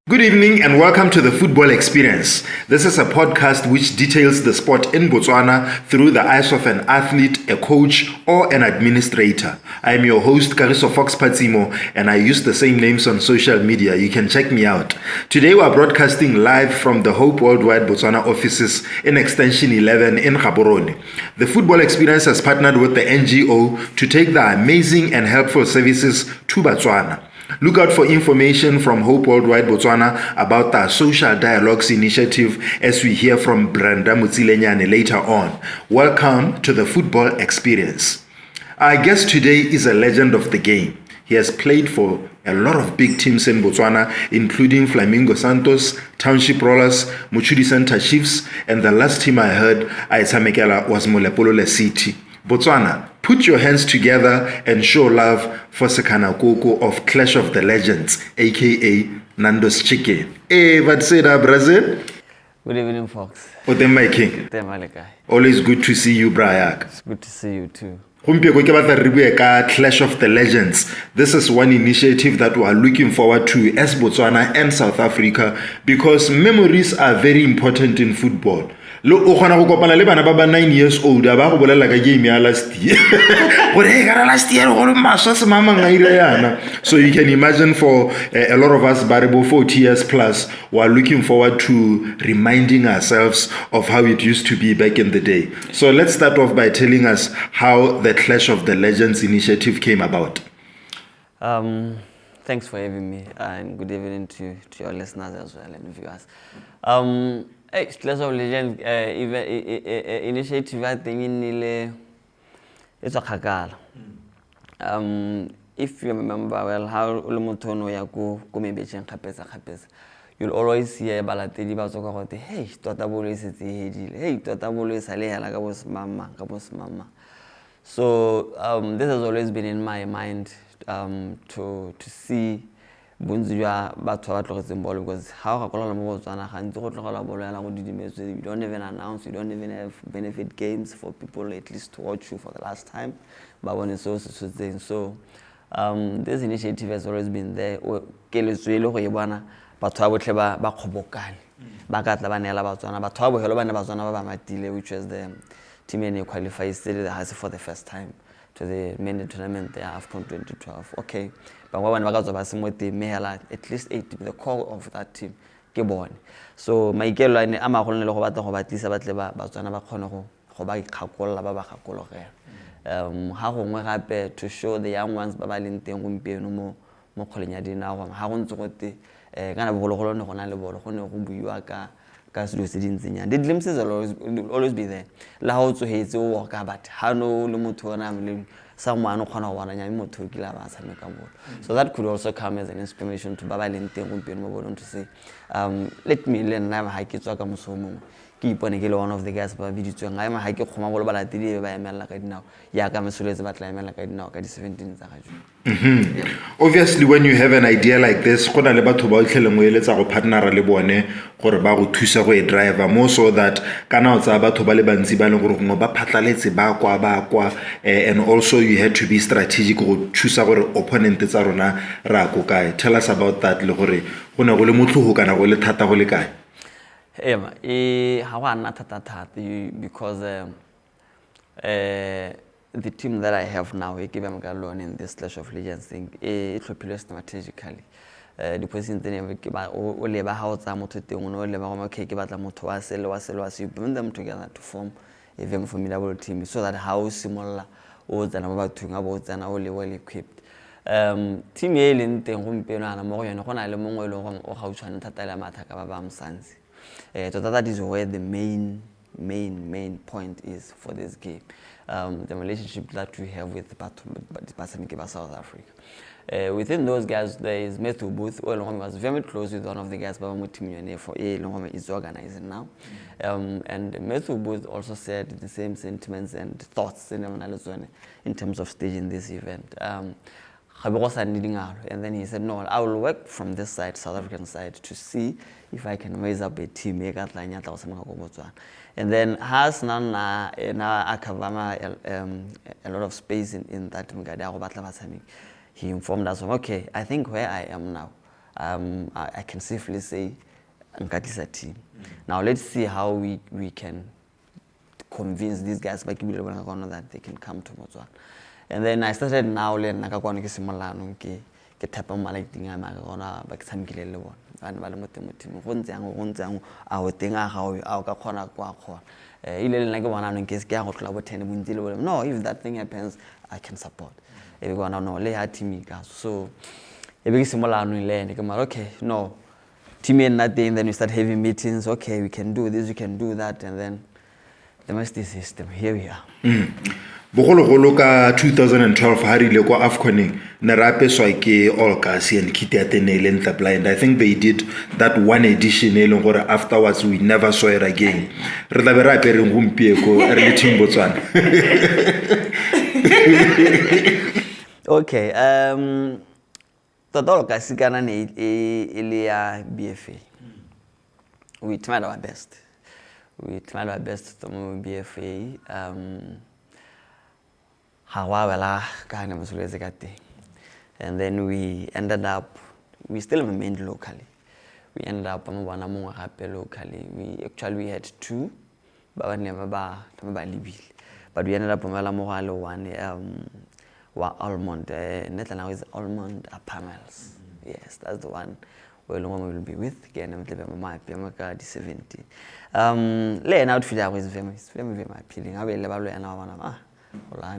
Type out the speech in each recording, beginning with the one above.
Good evening and welcome to the Football Experience. This is a podcast which details the sport in Botswana through the eyes of an athlete, a coach, or an administrator. I am your host, Kariso Fox Patsimo, and I use the same names on social media. You can check me out. Today we are broadcasting live from the Hope Worldwide Botswana offices in Extension 11 in Gaborone. The Football Experience has partnered with the NGO to take the amazing and helpful services to Botswana. Look out for information from Hope Worldwide Botswana about the Social Dialogues Initiative as we hear from Brenda Mutsilenyane later on. Welcome to the Football Experience. Our guest today is a legend of the game. He has played for a lot of big teams in Botswana, including Flamingo Santos, Township Rollers, Muchudi Center Chiefs, and the last team I heard, Aitsamekela, was Molepolole City. Botswana, put your hands together and show love for Sekhana Koko of Clash of the Legends, aka Nandos Chicken. Hey, what's up, Brazil? Good evening, Fox. What am I king? Always good to see you, Brayak. It's good to see you too. Clash of the Legends. This is one initiative that we are looking forward to as Botswana and South Africa because memories are very important in football. Lo o khona go kopana le bana ba ba 9 years old ba go bolela ka game ya last year gore e gara last year go maswa se mama ngaire yana. So you can imagine for a lot of us barebo 40 years plus we are looking forward to reminding ourselves of how it used to be back in the day. So let's start off by telling us how the Clash of the Legends initiative came about. Thanks for having me and good evening to your listeners as well and viewers. Clash of Legends initiative I think it's a khakala. If you remember well how Ulumotono ya go mebetsheng khapetsa you'll always hear balatedi ba tsoka gote hey tota bolo e setse hedile hey tota bolo e sale hela ka bosimama. So this has always been in my mind to see bunzi jwa batho ba tlogetseng bolo because how ga kola mo Botswana gantsi go tlogela bolo yana go didimetswe. We don't even announce, we don't even have benefit games for people at least to watch you for the last time. But when it's so this initiative has always been there. Keletswele go yebana batho ba botle ba khobokane ba ka tla ba nela Batswana batho ba bohelo ba ne Batswana ba matile, which was the team and qualified still for the first time to the main tournament there AFCON 2012. Okay, but when baka zoba se mo team mehela at least 8 the core of that team ke bone. So maikelo ane a magolo le go batla go batlisa batle ba Batswana ba khone go ba ikgakolla ba ba gakologela. Ha gongwe gape to show the young ones ba ba leng teng gompieno mo kgoleng ya dinao ha go ntse go te kana bogologolo ne gona le bolo go ne go buiwa ka silo se dintsinyana. The glimpses will always be there. La ho tsohetse o worka but ha no le motho ona le someone o khona go bona nya motho ke la ba tshameka bolo. So that could also come as an inspiration to ba ba leng teng gompieno mo bolong to say let me learn na ha ke tswa ka mosomo ke ipone ke le one of the guys ba biditsweng ga ha ke khoma bolo ba latedi ba emela ka dinao ya ka mesoletse ba tla emela ka dinao ka di 17 tsa ga jo. Obviously when you have an idea like this go na le batho ba itlhele mo eletsa go partnera le bone gore ba go thusa go e driver more so that kana o tsa batho ba le bantsi ba le gore go ba phatlaletse ba kwa and also you had to be strategic go thusa gore opponent tsa rona ra go kae. Tell us about that le gore go na go le motlogo kana go le thata go le kae. How I'm not because the team that I have now, I give them alone in this Clash of Legends thing. It's strategically. The person then only about how it's a motor only about okay, give a motor sell you bring them together to form a very formidable team so that how similar odds and about to about and only well equipped. Team Yelin Tengumpena and Morian Hona Lemon or how to Tatala Mataka Bam Sansi. So that is where the main point is for this game. The relationship that we have with Basamiki South Africa. Within those guys, there is Matthew Booth, who was very close with one of the guys Team for is organizing now. And Matthew Booth also said the same sentiments and thoughts in terms of staging this event. And then he said, no, I will work from this side, South African side, to see if I can raise up a team. And then has now a lot of space in that. He informed us, okay, I think where I am now, I can safely say Nkatisa team. Now let's see how we can convince these guys that they can come to Botswana. And then I started now learn nakakwana ke simolano ke tapa malike dinga ma gona ba ke tshamekile le bona bana ba le mo team go ntsang a o tenga ga o ka khona kwa khona ile le nna ke bona no ke se ke go tlola bo 10 bontsi le no, if that thing happens I can support e be gona no le ha team ka so e be ke simolano ile ne ke mara okay no team in that thing, then we start having meetings. Okay, we can do this, we can do that, and then the master system. Here we are. Bogologolo ka 2012 ha rile kwa AFCON ne rape swa ke all kasi and Kitty Atenele and the Blind. I think they did that one edition e leng gore afterwards we never saw it again. Re tla be ra apere ngumpieko early team Botswana. Okay, Totoro ka Sekhana ne ile ya BFA. We tried our best. We tried our best to move BFA. And then we ended up, we still remained locally. We ended up locally. We had two, but we never but we ended up one Almond, now is Almond Panels. Yes, that's the one we will be with. Again, I'm my 17. Laying out for that was very appealing. I will never learn now. I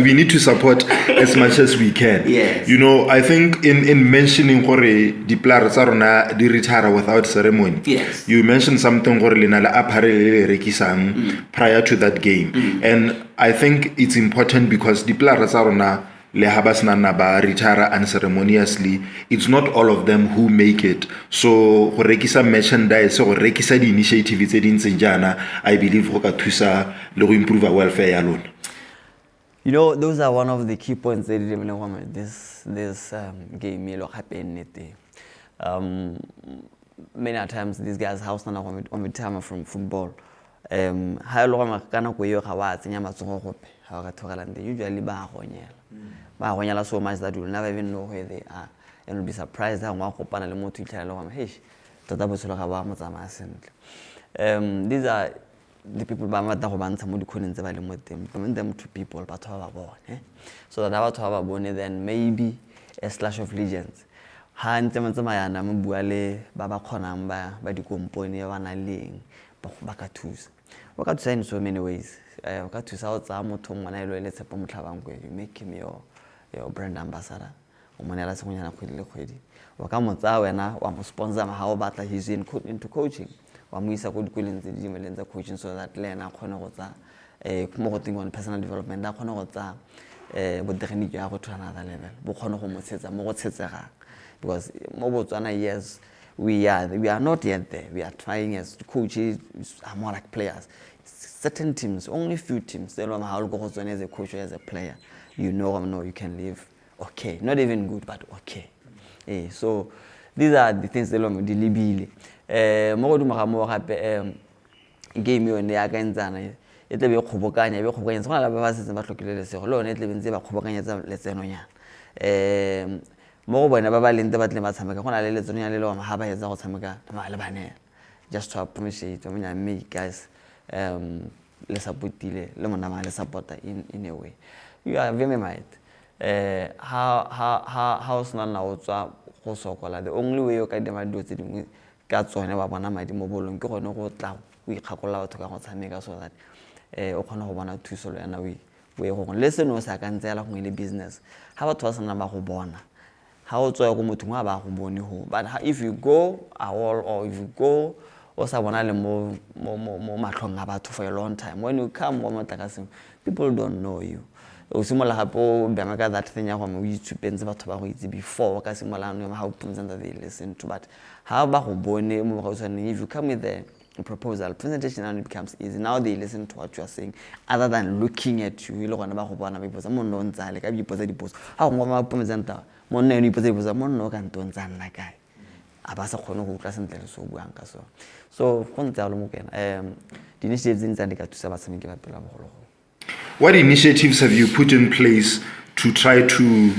we need to support as much as we can. Yes. You know, I think in mentioning gore di players are di retire without ceremony. Yes. You mentioned something gore le na le apparel rekisang prior to that game. And I think it's important because di players are le habasna na ba retire unceremoniously. It's not all of them who make it. So go rekisa merchandise go rekisa di initiatives tse dintse jana, I believe go ka thusa le go improve welfare ya lona. You know, those are one of the key points that this game happened. Many times these guys house na on time from football. Ha lo ma kana go yo ga wa tsenya matsogo gope ha ga thogalande usually ba gonyela so much that you will never even know where they are and you'll be surprised how ngwa kopana le motho itlhala lo hey tota botshelo ga ba mo tsamaya sentle. These are the people ba mata go bantsha mo dikhoneng tse ba le mo teng, them to people ba thoba ba bone so that ba thoba ba bone, then maybe a slash of legends ha ntse mo tsamayana mo bua le ba ba khonang ba di kompone ba na leng ba ka thusa in so many ways. Ka thusa o tsa motho ngwana ile le tshepo motlhabang go you make him your brand ambassador o monela sengonyana khwedi le khwedi wa ka motsa wena wa mo sponsor ma ha o batla he's into coaching wa mo isa go dikoleng tse di dimeleng tsa coaching so that le ena khona go tsa mo go think on personal development a khona go tsa bo technique ya go to another level bo khona go mo tsetsa mo go tsetsega because mo Botswana yes we are not yet there. We are trying as coaches, are more like players. Certain teams, only few teams, they don't know how to go as a coach or as a player. You know, you can live okay. Not even good, but okay. So these are the things they don't deliberately. More do game you and the against it will be Kobokanya, so I have a calculator, so alone it lives in Kobokanya, let's say, mo bona ba ba leng te ba tle ba tshameka gona le letsonya le lo ma ha ba etsa go tshameka ba le bane just to appreciate me guys le supportile le mona ma le supporta in a way you are very right how sna na o tswa go sokola the only way you ka dema dio tse dingwe ka tsone ba bona madi mo bolong ke gone go tla o ikgakola batho ka go tshameka so that o kgona go bona thuso le yana we go listen o sa ka ntsela go ile business ha batho ba sana ba go bona how to go motho ngwa ba go bone ho but if you go all or if you go o sa bona le mo matlhong a batho for a long time when you come mo matakaseng people don't know you o simola hapo be maka that thing ya go mo itsupenze batho ba go itse before ka simola no how present they listen to but how ba go bone mo go tsane if you come with the proposal presentation and it becomes easy now they listen to what you are saying other than looking at you ile gona ba go bona ba ipotsa mo nno ntsale ka ipotsa dipotso ha go ma presenter mo nne ni ipotsa dipotso mo nno ka ntontsana nna kae a ba sa khone go utla sentle le so buang ka so go ntse a lo mo kena di initiatives tsa ndika thusa ba tshameke ba pela bogolo What initiatives have you put in place to try to,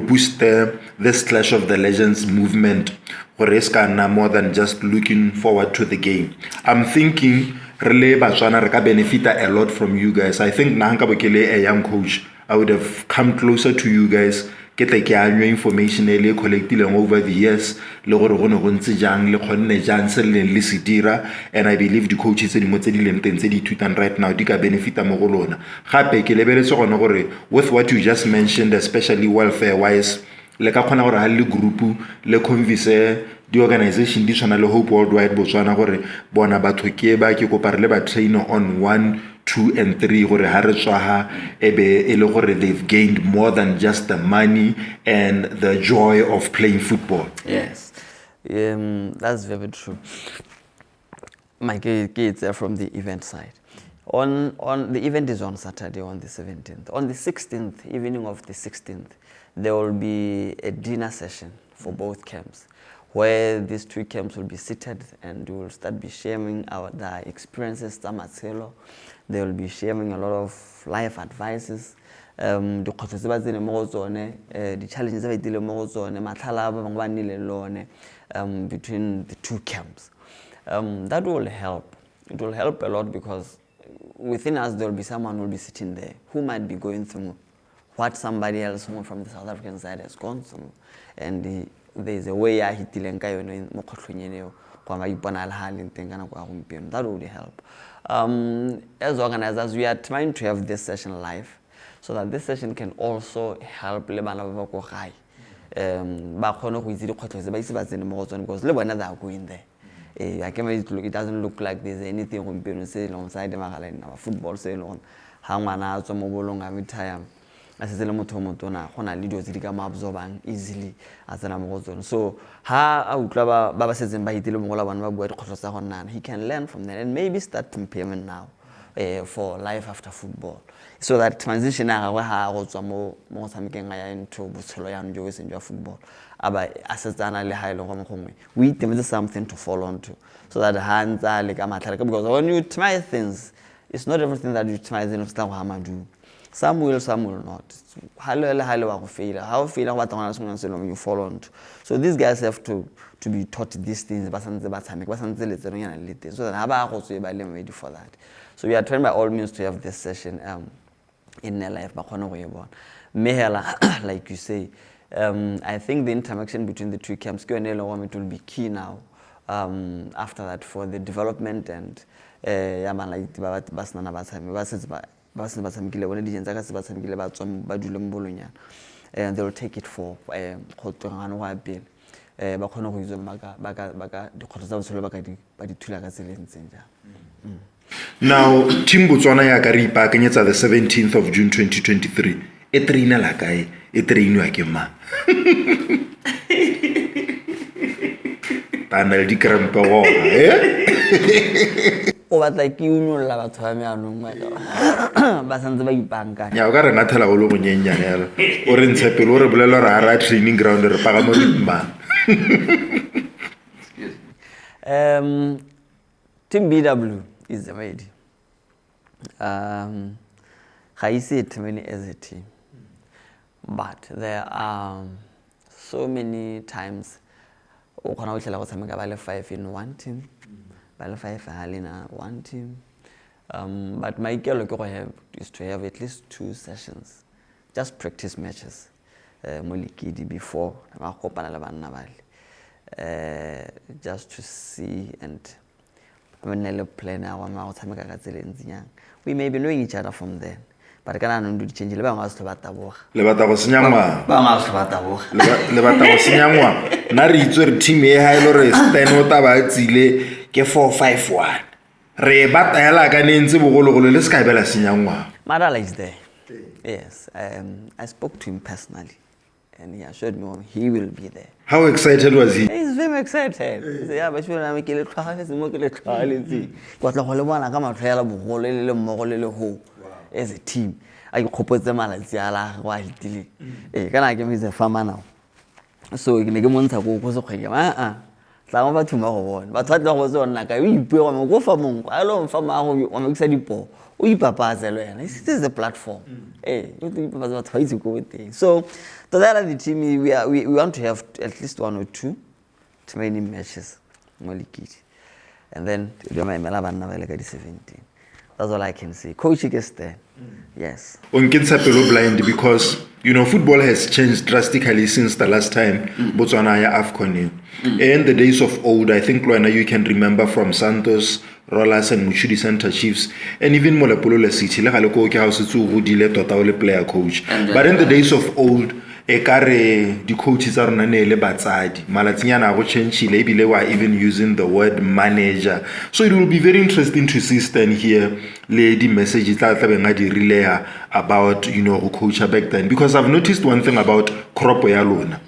boost this Clash of the Legends movement, more than just looking forward to the game? I'm thinking really Batswana re ka benefit a lot from you guys. I think Nahanka Bokele, a young coach, I would have come closer to you guys. Get like your information collected over the years. And I believe the coaches right now benefit with what you just mentioned, especially welfare wise. Le ka khona gore ha le group le convince the organization di tshwana le Hope Worldwide Botswana gore bona batho ke ba ke kopare le ba train on 1, 2 and 3 gore ha re tswa ha ebe ele gore they've gained more than just the money and the joy of playing football. Yes, that's very true. My kids are from the event side. On the event is on Saturday on the 17th. On the 16th, evening of the 16th, there will be a dinner session for both camps, where these two camps will be seated and we will start be sharing their experiences. They will be sharing a lot of life advices. The challenges between the two camps. That will help. It will help a lot because within us there will be someone who will be sitting there who might be going through what somebody else from the South African side has gone through, and there's a way that would help. As organizers, we are trying to have this session live so that this session can also help because they are going there. It doesn't look like there's anything alongside in our football salon. Easily as an so he can learn from that and maybe start preparing now for life after football, so that transition into football. We think something to fall on to, so that hands are like because when you try things, it's not everything that you try in do. Some will not. How fail you fall on to. So these guys have to be taught these things, so that ready for that. So we are trying by all means to have this session in their life. Like you say, I think the interaction between the two camps it will be key now. After that, for the development and and they will take it for Now, Team Botswana ya ka re ipaakanyetsa the 17th of June 2023. E traina la kae? E trainwa ke ma. Panel di krampa go, o batla ke unolla batho ba meanong ba santse ba ipanka ya o ka re nathela go le bonyenyane yalo o re ntshepele o re bolela re ara training ground re paga mo dimba. Team BW is ready. I see it many as a team, but there are so many times o khona go tshela go tshameka ba le 5 in one team. One team, but my goal is to have at least 2 sessions, just practice matches. Before just to see and we may be knowing each other from then. But can I do change le bangwa se bata boga le bata go senyangwa bangwa se bata boga le bata go senyangwa na re itse re team e ha ile re stand o ta ba tsile ke 4-5-1 re bata yala ka nentse bogologolo le se ka bela senyangwa. Madala is there. Yes, I spoke to him personally and he assured me he will be there. How excited was he? He's very excited. He said, yeah, but you make it as a team. I propose them as a farmer now. So you can get one to go. tla mo batho ba go bona batho ba tla go tsona ka o ipue go fa mongwe a lo mfa ma go wa mekisa dipo o ipapatsa le wena this is a platform o tla ipapatsa batho ba itse go teng so to that the team we want to have at least 1 or 2 training matches mo league and then we may mela bana ba le ka di 17. That's all I can say. Coach is there. Yes. On Kinsapelo blind because football has changed drastically since the last time Botswana ya AFCON. In the days of old, I think Luana, you can remember from Santos, Rollers and Muchudi Center Chiefs, and even Molapolole City, like Aloko House to Dile Totaole player coach. But in the days of old, the coaches are not batsadi. Malatinyana go change they were even using the word manager. So it will be very interesting to see Stan here lady messages that relay about who coach back then because I've noticed one thing about crop ya lona.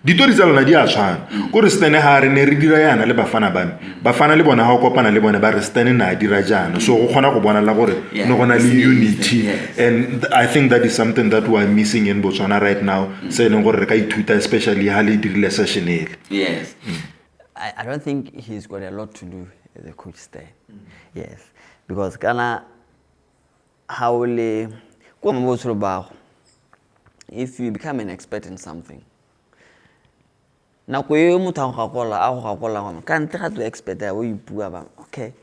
Ditori tsa lona di a tshwana. Go re Stan ha re ne re dira yana le bafana ba me. Bafana le bona ha o kopana le bona ba re Stan na dira jana. So go kgona go bona la gore no gona le unity and I think that is something that we are missing in Botswana right now. Especially yes. I don't think he's got a lot to do as a coach there. Yes. Because Ghana if you become an expert in something now to expert okay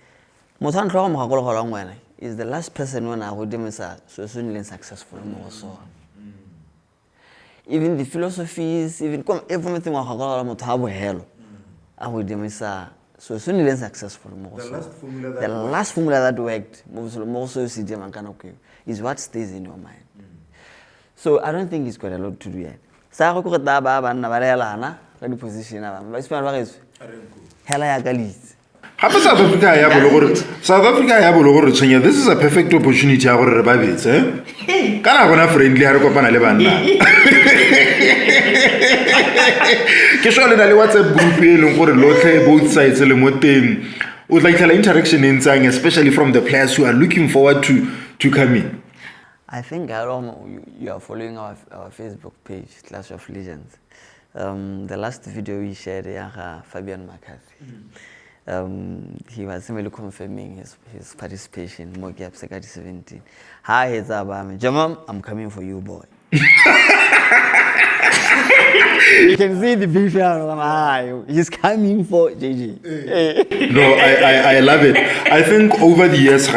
is the last person when I would so soon successful even the philosophies, even everything I would so soon as successful. The last formula that worked is what stays in your mind. So I don't think he's got a lot to do yet. Position South Africa this is a perfect opportunity gore re ba betse kana bona friendly ha re kopana le banna ke sho le na le WhatsApp group e leng gore lotlhe both sides le mo teng o tla itla interaction in tsang especially from the players who are looking forward to come in. I think you are following our Facebook page Clash of Legends. The last video we shared Fabian McCarthy. He was simply confirming his participation in Mogi Absegati 17. Hi, it's Abam. Jamam, I'm coming for you, boy. You can see the beef here. He's coming for JJ. No, I love it. I think over the years,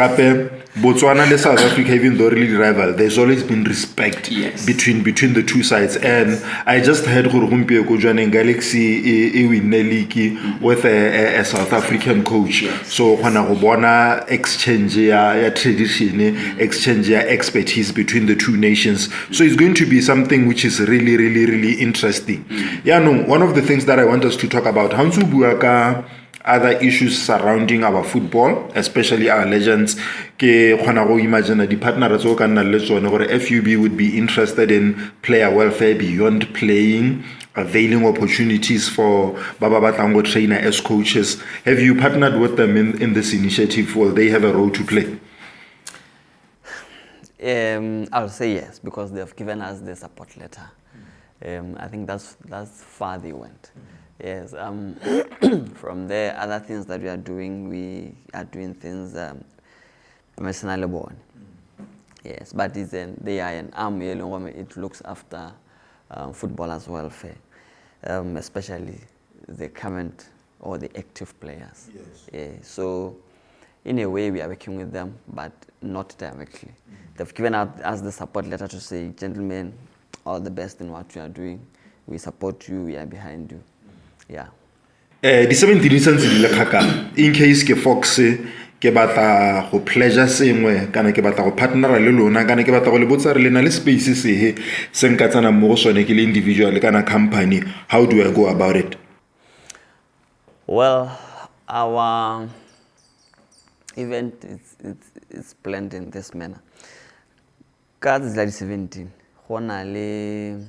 Botswana and South Africa, even though really rival, there's always been respect between the two sides. And I just heard Gurumpio joining Galaxy Neliki with a South African coach. So when I exchange tradition, exchange expertise between the two nations. So it's going to be something which is really, really, really interesting. Yeah, no, one of the things that I want us to talk about, Hansu Buaka, other issues surrounding our football, especially our legends. Ke khona go imagine the partners o ka nna le tsone gore FUB would be interested in player welfare beyond playing, availing opportunities for baba batlang go trainer as coaches. Have you partnered with them in this initiative? Will they have a role to play? I'll say yes because they've given us the support letter. I think that's far they went. Yes. From there, other things that we are doing things mercenarily born. Yes, but they are an arm. It looks after footballers' welfare, especially the current or the active players. Yes. Yeah, so in a way, we are working with them, but not directly. They've given us the support letter to say, gentlemen, all the best in what you are doing. We support you. We are behind you. Yeah. The 17 cents in case ke Fox ke batla go pleasure sengwe kana ke batla go partnera le lona kana ke batla go le botsa re lena le space se he se nka tsana mo go sone ke le individual kana company, how do I go about it? Well, our event is planned in this manner. Ka tsela di 17 go na le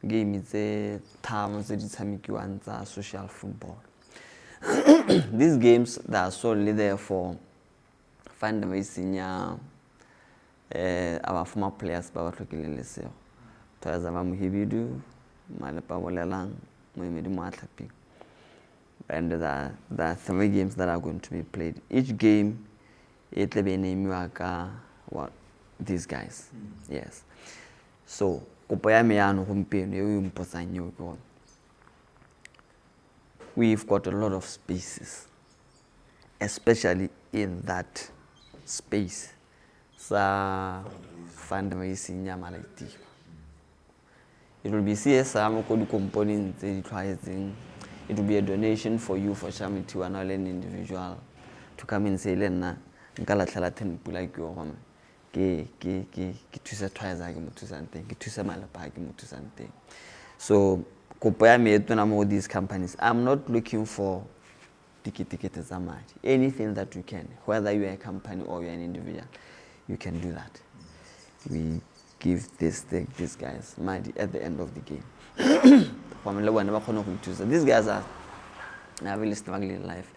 game tse thamo tse di tshamekiwang tsa social football. These games that are solely there for fundraising our former players ba ba tlhokile lesego. Thoya Zama Muhibidu, Malepa Bolelang, Moemedi Moatlhapi. and there are 3 games that are going to be played. Each game, it will be named what these guys. Yes. So, we've got a lot of spaces, especially in that space. Fundraising, it will be CSR components. It will be a donation for you for charity or an individual to come and say, "Lena, ngala thala 10 pula ke o gome ke thusa twice a ke motho something ke thusa malapa ke motho something." So kopo ya me etona mo these companies, I'm not looking for ticket za madi. Anything that you can, whether you are a company or you are an individual, you can do that. We give these guys money at the end of the game. These guys are really struggling in life.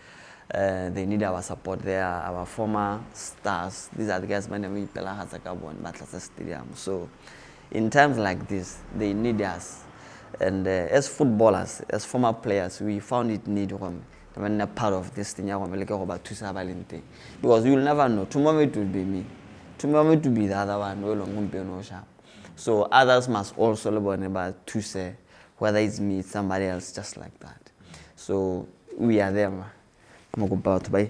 They need our support. They are our former stars. These are the guys stadium. So in times like this, they need us. And as footballers, as former players, we found it need a part of this thing. Because you will never know. Tomorrow it will be me. Tomorrow it will be the other one. So others must also learn about to say whether it's me, somebody else, just like that. So we are there. I'm about by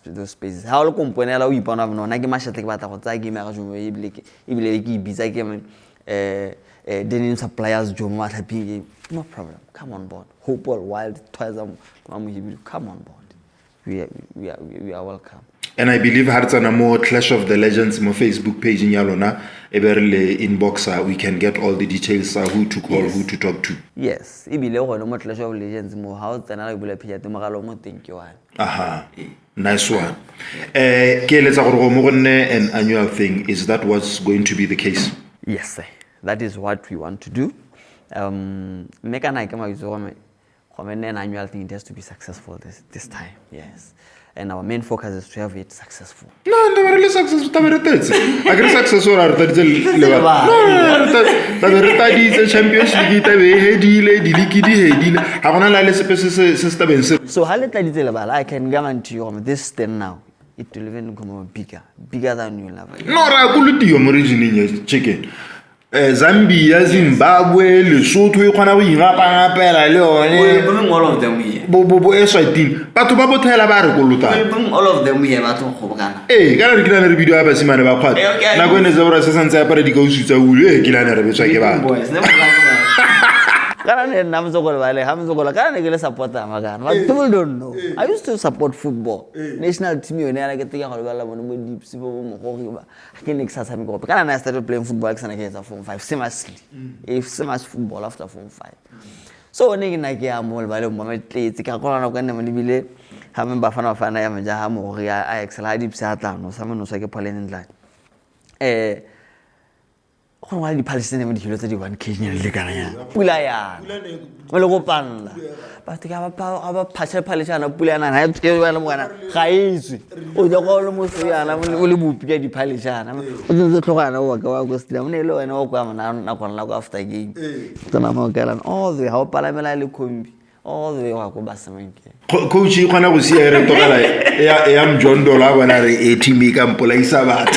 those spaces. How long component we put on? I give my shit about what I give my denim suppliers no problem. Come on board. Hope all wild twice come on board. We are welcome. And I believe hartsana mo Clash of the Legends mo Facebook page in yalona eberle inbox we can get all the details who to call, who to talk to. Yes, ibile go mo Clash of Legends mo how tsena le bula page mogalo mo thank you. Aha. Nice one. Ke letsa gore go mo gonne an annual thing, is that what's going to be the case? Yes, sir. That is what we want to do. Make an an annual thing, it has to be successful this time. Yes. And our main focus is to have it successful. No, never really successful. I get successful. No, championship. So I can guarantee you this thing now, it will even become bigger than you level. No, I couldn't do your origin chicken. Zambia, Zimbabwe, Lesotho, you can have all of them here. But to Babo tell about all of them here. Hey, can I get a video of a simon about what? Now, when is our assistant separate goes to People don't know. I used to support football. National team, I started playing football from 5, seriously. If so much football after Form 5. So when I get more value, I the Palestinian one Kenyan Pulaya. Well, go pan. But the our Pasha Palestine, Pulana, I have to tell you one. Haisi. Oh, the almost will get the Palestine. The Koran was down low and all come and after game. All the how Palamela Kumbi. All the way Coach, you can see I am John Dola when I 18 become Polisabat.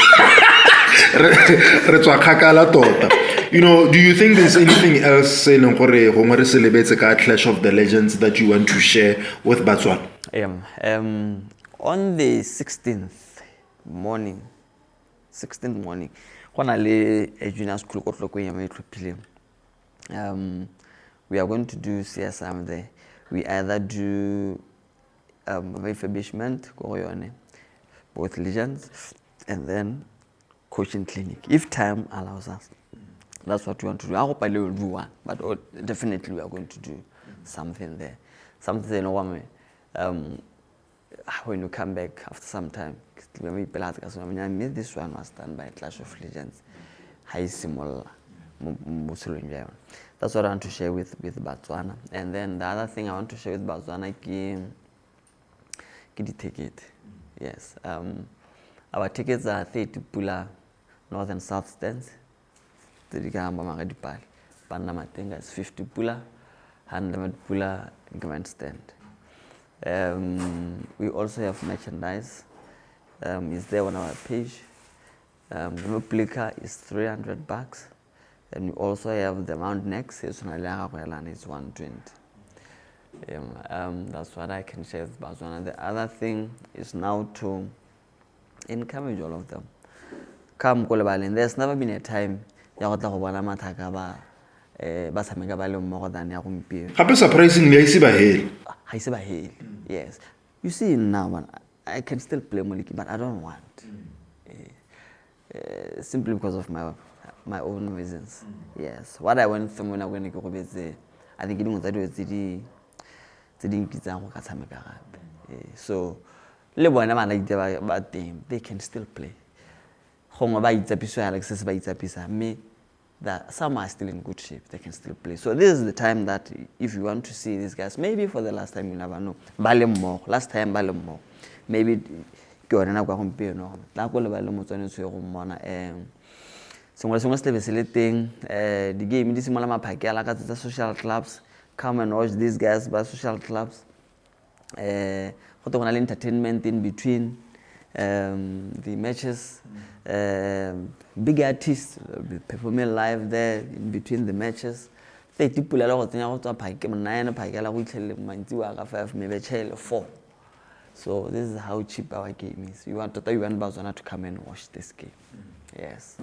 You know, do you think there's anything else in Clash of the Legends that you want to share with Botswana? On the 16th morning, when I lay a junior school, we are going to do CSM there. We either do refurbishment, both legends, and then coaching clinic, if time allows us. That's what we want to do. I hope I will do one, but definitely we are going to do something there. Something when you come back after some time, this one was done by Clash of Legends. That's what I want to share with Botswana. And then the other thing I want to share with Botswana is the ticket. Yes. Our tickets are 30 pula north and south stands. The Gamba Magadipal. Panama Tenga is 50 pula. 100 pula grandstand. We also have merchandise. It's there on our page. The replica is $300. And we also have the round necks. It's 120. That's what I can share with Botswana. The other thing is now to encourage all of them. Come Kolebalen. There's never been a time ya go tla go bona mathaka ba tshameka ba le mmogo than ya gompieno. Gape surprisingly I see ba hale. I say by hale. Yes. You see now, I can still play Moliki, but I don't want. Simply because of my own reasons. Yes. What I went through when I went to go I think it was so le bona ba like ba teng, they can still play. That some are still in good shape, they can still play. So this is the time that if you want to see these guys, maybe for the last time, you never know. Last time, maybe go on and go home. The game this is social clubs. Come and watch these guys by social clubs. Entertainment in between the matches. Big artists performing live there in between the matches. They people a lot of 5 maybe 4. So this is how cheap our game is. You want Botswana to come and watch this game. Yes.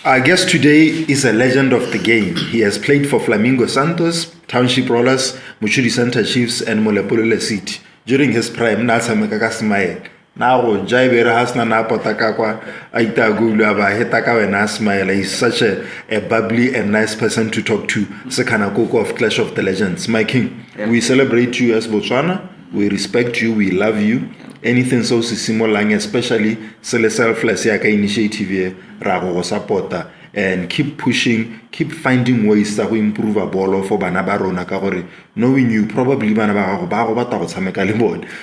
Our guest today is a legend of the game. He has played for Flamingo Santos, Township Rollers, Muchudi Center Chiefs, and Molepolele City. During his prime, Nasa Smile. Now, Jaibera Hasna Napotakakwa, Aita Gulaba, Hetaka and Asmail is such a bubbly and nice person to talk to. Sekhana Koko of Clash of the Legends. My king, we celebrate you as Botswana. We respect you. We love you. Anything so similar, especially self-less initiative, rago supporter, and keep pushing, keep finding ways to improve a ball for Banabarona Kagore. Knowing you probably Banabago.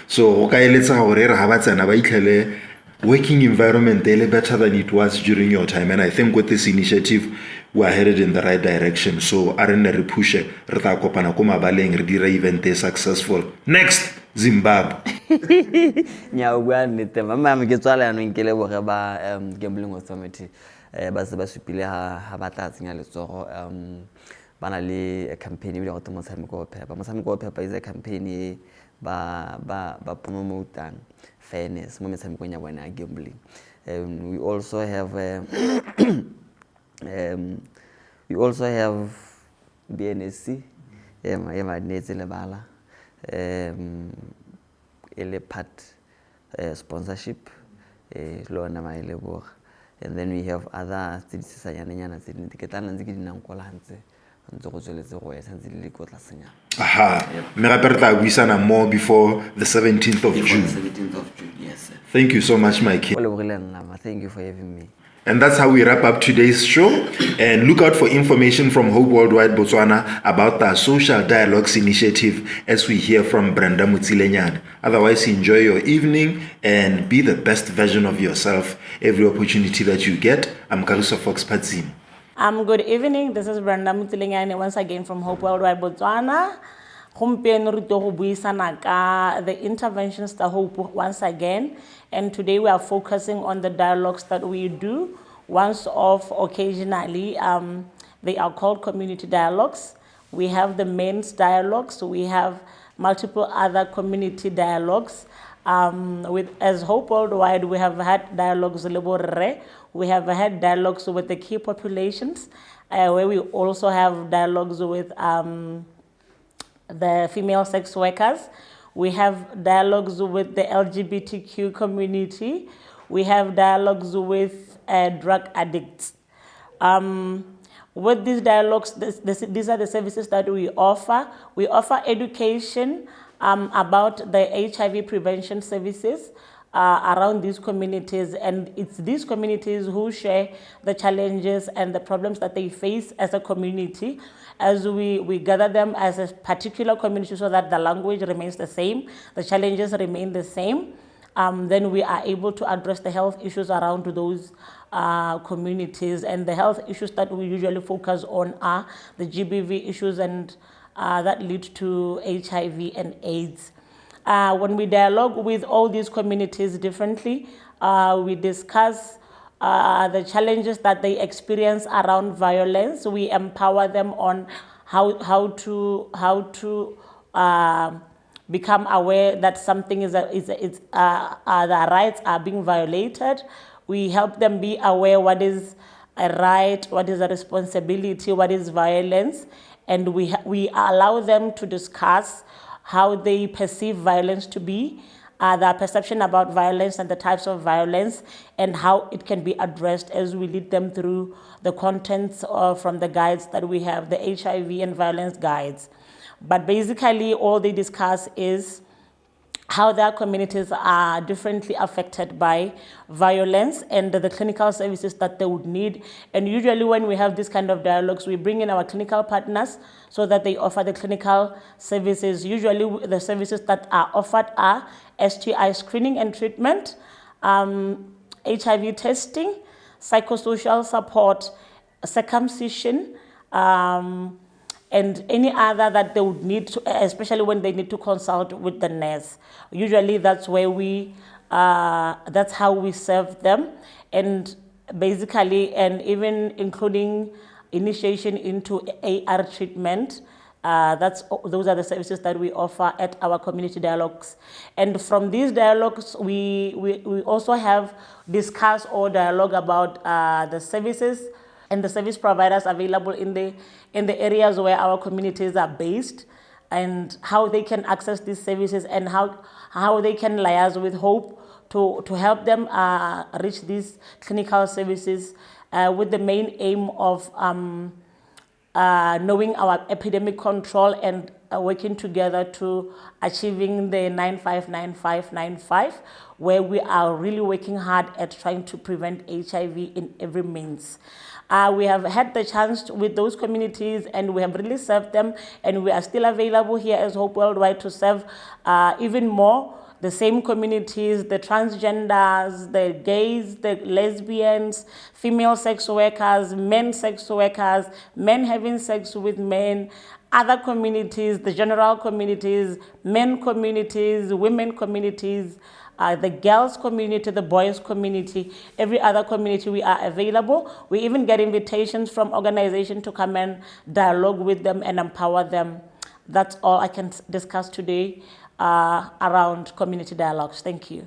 So okay, let's have working environment better than it was during your time. And I think with this initiative, we are headed in the right direction. So aren't push event successful. Next, Zimbabwe. Gambling authority ba se ba supile ha ba tla tsenya letsogo ba na le a campaign e go tmo tshameko phepa is a campaign ba promote fairness mo metshamekong ya bona gambling. We also have BNSC ma netse le bala ele part sponsorship lona ma ile bo. And then we have other Aha, more before the 17th of June. 17th of June, yes, sir. Thank you so much, Mikey. Thank you for having me. And that's how we wrap up today's show. And look out for information from Hope Worldwide Botswana about the Social Dialogues Initiative as we hear from Brenda Mutsilenyane. Otherwise, enjoy your evening and be the best version of yourself every opportunity that you get. I'm Karuso Fox Padzim. Good evening. This is Brenda Mutsilenyane once again from Hope Worldwide Botswana. The interventions that Hope once again, and today we are focusing on the dialogues that we do once off occasionally. They are called community dialogues. We have the men's dialogues, we have multiple other community dialogues. As Hope Worldwide, we have had dialogues we have had dialogues with the key populations, where we also have dialogues with the female sex workers. We have dialogues with the LGBTQ community. We have dialogues with drug addicts. With these dialogues, these are the services that we offer. We offer education about the HIV prevention services around these communities, and it's these communities who share the challenges and the problems that they face as a community, as we gather them as a particular community so that the language remains the same, the challenges remain the same. Then we are able to address the health issues around those communities. And the health issues that we usually focus on are the GBV issues and that lead to HIV and AIDS. When we dialogue with all these communities differently, we discuss the challenges that they experience around violence. We empower them on how to become aware that something the rights are being violated. We help them be aware what is a right, what is a responsibility, what is violence, and we allow them to discuss how they perceive violence to be, their perception about violence and the types of violence, and how it can be addressed as we lead them through the contents from the guides that we have, the HIV and violence guides. But basically, all they discuss is how their communities are differently affected by violence and the clinical services that they would need. And usually when we have this kind of dialogues, we bring in our clinical partners so that they offer the clinical services. Usually the services that are offered are STI screening and treatment, HIV testing, psychosocial support, circumcision, and any other that they would need to, especially when they need to consult with the nurse. Usually that's where that's how we serve them, and basically, and even including initiation into AR treatment. Those are the services that we offer at our community dialogues. And from these dialogues, we also have discussed or dialogue about the services and the service providers available in the areas where our communities are based, and how they can access these services, and how they can liaise with HOPE to help them reach these clinical services with the main aim of knowing our epidemic control and working together to achieving the 959595, where we are really working hard at trying to prevent HIV in every means. We have had the chance with those communities, and we have really served them, and we are still available here as Hope Worldwide to serve even more the same communities, the transgenders, the gays, the lesbians, female sex workers, men sex workers, men having sex with men, other communities, the general communities, men communities, women communities, the girls community, the boys community, every other community we are available. We even get invitations from organizations to come and dialogue with them and empower them. That's all I can discuss today around community dialogues. Thank you.